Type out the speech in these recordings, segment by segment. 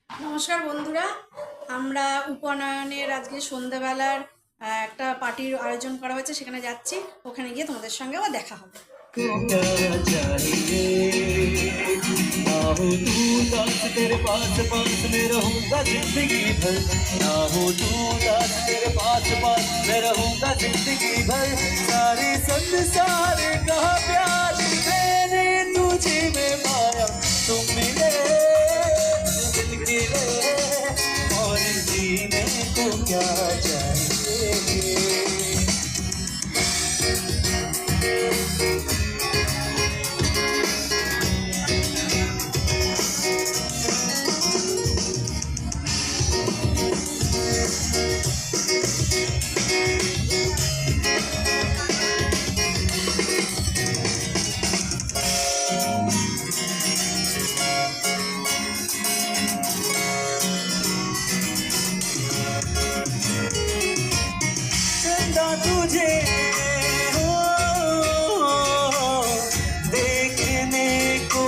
নমস্কার বন্ধুরা, আমরা উপনয়নের আজকে সন্ধ্যাবেলার একটা পার্টির আয়োজন করা হয়েছে, সেখানে যাচ্ছি। ওখানে গিয়ে তোমাদের সঙ্গে আবার দেখা হবে। तेरे पास पास में रहूंगा जिंदगी भर, ना हो तू दास तेरे पास पास में रहूंगा जिंदगी भर। सारे संसार का प्यार मैंने तुझे में पाया, तुम मिले दिल के और जीने को क्या चाहिए। तुझे हो देखने को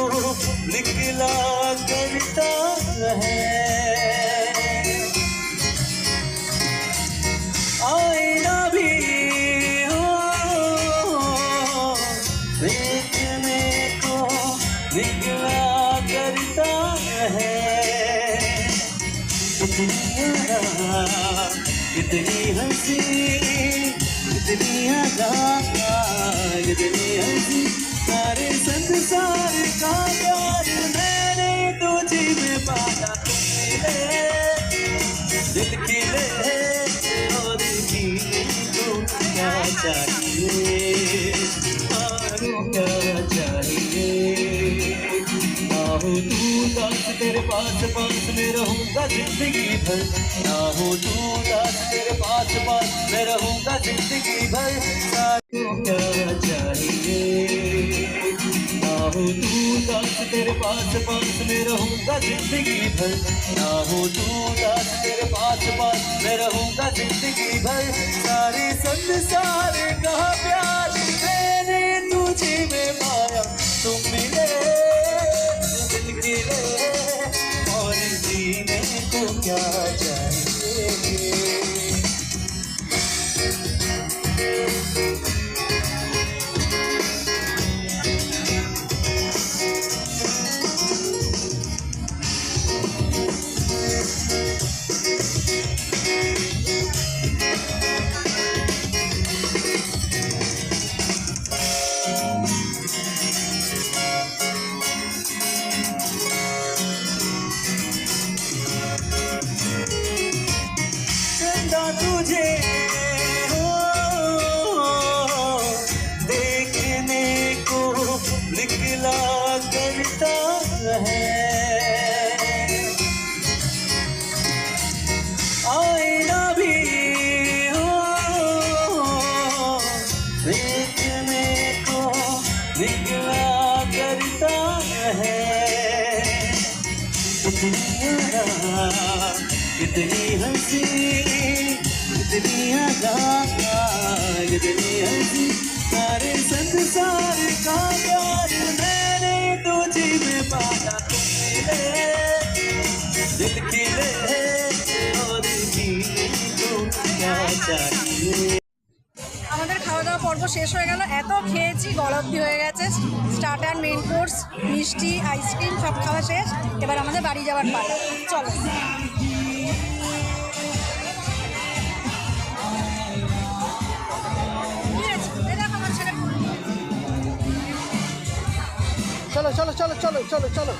निकला करता है, आईना भी हो देखने को निकला करता है। कितनी हंसी कितनी कितनी हंसी, सारे संसार का प्यार मैंने तुझे में पाया। दिल खिले और जीने को क्या चाहिए, और क्या चाहिए। ना हो तू दास तेरे पास पास में रहूंगा जिंदगी भर, ना हो तू दास तेरे पास पास में रहूंगा जिंदगी भर। साथियों क्या चाहिए, ना हो तू दास तेरे पास पास में रहूंगा जिंदगी भर, ना हो तू दास तेरे पास पास में रहूंगा जिंदगी भर। सारे संसार का प्यार मैंने तुझे में पाया, तुम मिले और जीने को क्या चाहिए। तुझे हो देखने को निकला करता है, आईना भी हो देखने को निकला करता है। कितनी हंसी कितनी कितनी हंसी, सारे संसार का प्यार मैंने तुझे में पाया। दिल खिले और जीने को क्या चाहिए। আমাদের খাওয়া দাওয়া পর্ব শেষ হয়ে গেল। এত খেয়েছি, গলব্ধি হয়ে গেছে। স্টার্টার, মেন কোর্স, মিষ্টি, আইসক্রিম সব খাওয়া শেষ। এবার আমাদের বাড়ি যাওয়ার পালা। চলো। चलो चलो चलो चलो चलो चलो।